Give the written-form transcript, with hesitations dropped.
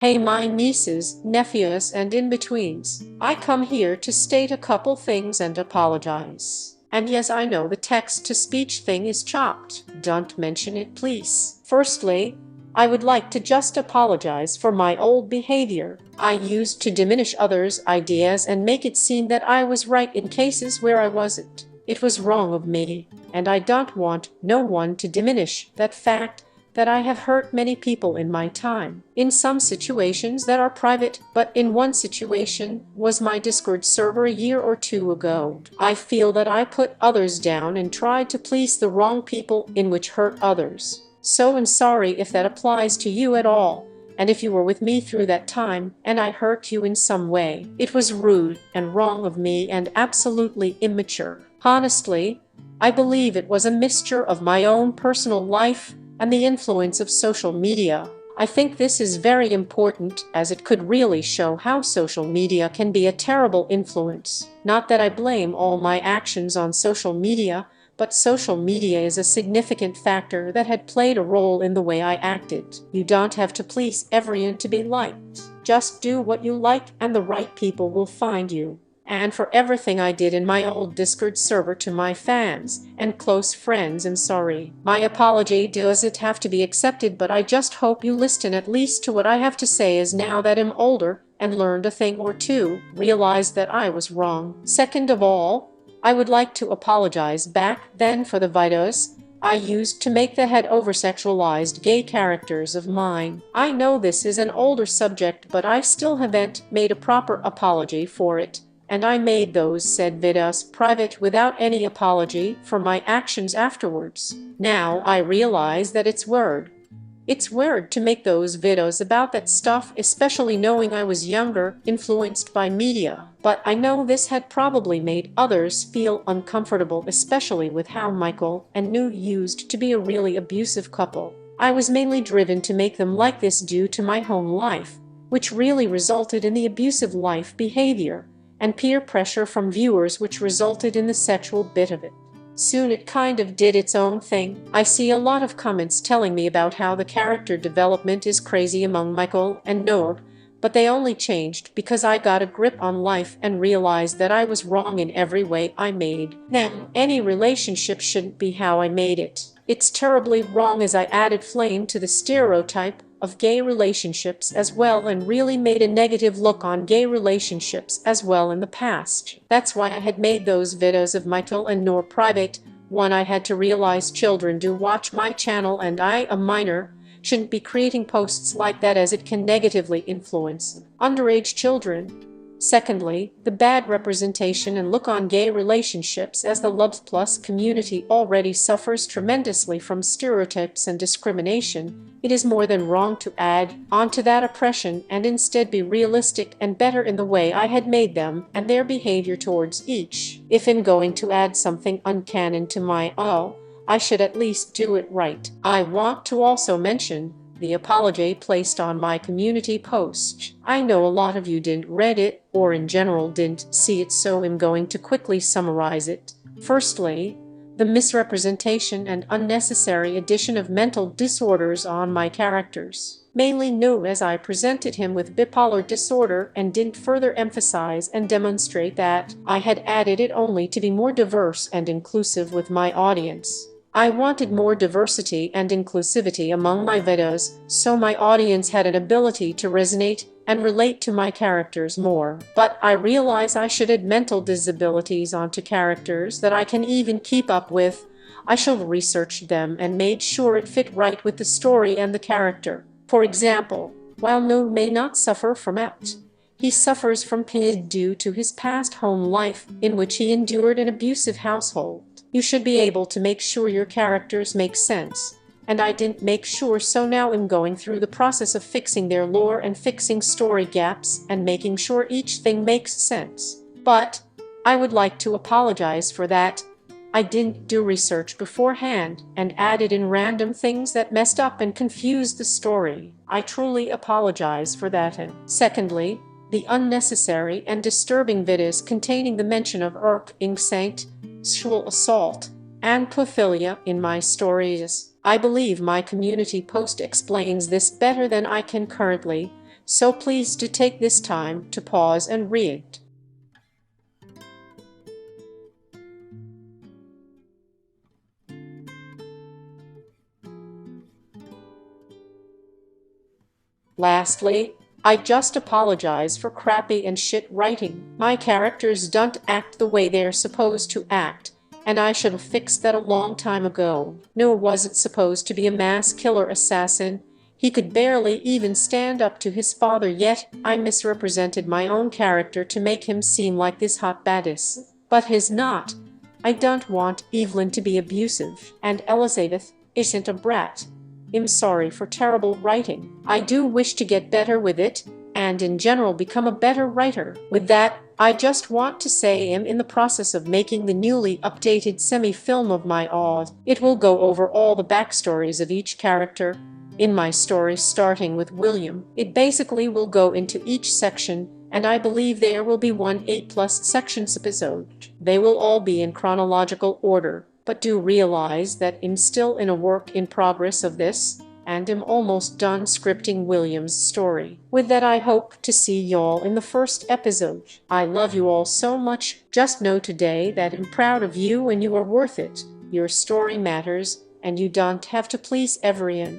Hey, my nieces, nephews, and in-betweens. I come here to state a couple things and apologize. And yes, I know the text-to-speech thing is chopped. Don't mention it, please. Firstly, I would like to just apologize for my old behavior. I used to diminish others' ideas and make it seem that I was right in cases where I wasn't. It was wrong of me, and I don't want no one to diminish that fact that I have hurt many people in my time, in some situations that are private, but in one situation was my Discord server a year or two ago. I feel that I put others down and tried to please the wrong people in which hurt others. So I'm sorry if that applies to you at all, and if you were with me through that time and I hurt you in some way. It was rude and wrong of me and absolutely immature. Honestly, I believe it was a mixture of my own personal life and the influence of social media. I think this is very important as it could really show how social media can be a terrible influence. Not that I blame all my actions on social media, but social media is a significant factor that had played a role in the way I acted. You don't have to please everyone to be liked. Just do what you like and the right people will find you. And for everything I did in my old Discord server to my fans and close friends, I'm sorry. My apology doesn't have to be accepted, but I just hope you listen at least to what I have to say, as now that I'm older and learned a thing or two, realized that I was wrong. Second of all, I would like to apologize back then for the videos I used to make the head oversexualized gay characters of mine. I know this is an older subject, but I still haven't made a proper apology for it. And I made those said videos private without any apology for my actions afterwards. Now I realize that it's weird. It's weird to make those videos about that stuff, especially knowing I was younger, influenced by media. But I know this had probably made others feel uncomfortable, especially with how Michael and New used to be a really abusive couple. I was mainly driven to make them like this due to my home life, which really resulted in the abusive life behavior, and peer pressure from viewers, which resulted in the sexual bit of it. Soon it kind of did its own thing. I see a lot of comments telling me about how the character development is crazy among Michael and Noah, but they only changed because I got a grip on life and realized that I was wrong in every way I made. Now, any relationship shouldn't be how I made it. It's terribly wrong, as I added flame to the stereotype of gay relationships as well and really made a negative look on gay relationships as well in the past. That's why I had made those videos of Michael and Noor private. One, I had to realize children do watch my channel and I, a minor, shouldn't be creating posts like that as it can negatively influence underage children. Secondly, the bad representation and look on gay relationships, as the Love Plus community already suffers tremendously from stereotypes and discrimination. It is more than wrong to add on to that oppression and instead be realistic and better in the way I had made them and their behavior towards each. If I'm going to add something uncanon to my I should at least do it right. I want to also mention the apology placed on my community post. I know a lot of you didn't read it, or in general didn't see it, so I'm going to quickly summarize it. Firstly, the misrepresentation and unnecessary addition of mental disorders on my characters. Mainly New, as I presented him with bipolar disorder and didn't further emphasize and demonstrate that I had added it only to be more diverse and inclusive with my audience. I wanted more diversity and inclusivity among my videos, so my audience had an ability to resonate and relate to my characters more. But I realize I should add mental disabilities onto characters that I can even keep up with. I should have researched them and made sure it fit right with the story and the character. For example, while No may not suffer from APT, he suffers from pain due to his past home life, in which he endured an abusive household. You should be able to make sure your characters make sense, and I didn't make sure, so now I'm going through the process of fixing their lore and fixing story gaps and making sure each thing makes sense. But I would like to apologize for that. I didn't do research beforehand and added in random things that messed up and confused the story. I truly apologize for that. And secondly, the unnecessary and disturbing videos containing the mention of insane sexual assault and pedophilia in my stories. I believe my community post explains this better than I can currently, So please do take this time to pause and read. Lastly, I just apologize for crappy and shit writing. My characters don't act the way they're supposed to act, and I should have fixed that a long time ago. Noah wasn't supposed to be a mass killer assassin. He could barely even stand up to his father, yet I misrepresented my own character to make him seem like this hot badass. But he's not. I don't want Evelyn to be abusive, and Elizabeth isn't a brat. I'm sorry for terrible writing. I do wish to get better with it, and in general become a better writer. With that, I just want to say I'm in the process of making the newly updated semi-film of my own. It will go over all the backstories of each character in my story, starting with William. It basically will go into each section, and I believe there will be 8+ sections episode. They will all be in chronological order. But do realize that I'm still in a work in progress of this, and am almost done scripting William's story. With that, I hope to see y'all in the first episode. I love you all so much. Just know today that I'm proud of you and you are worth it. Your story matters, and you don't have to please everyone.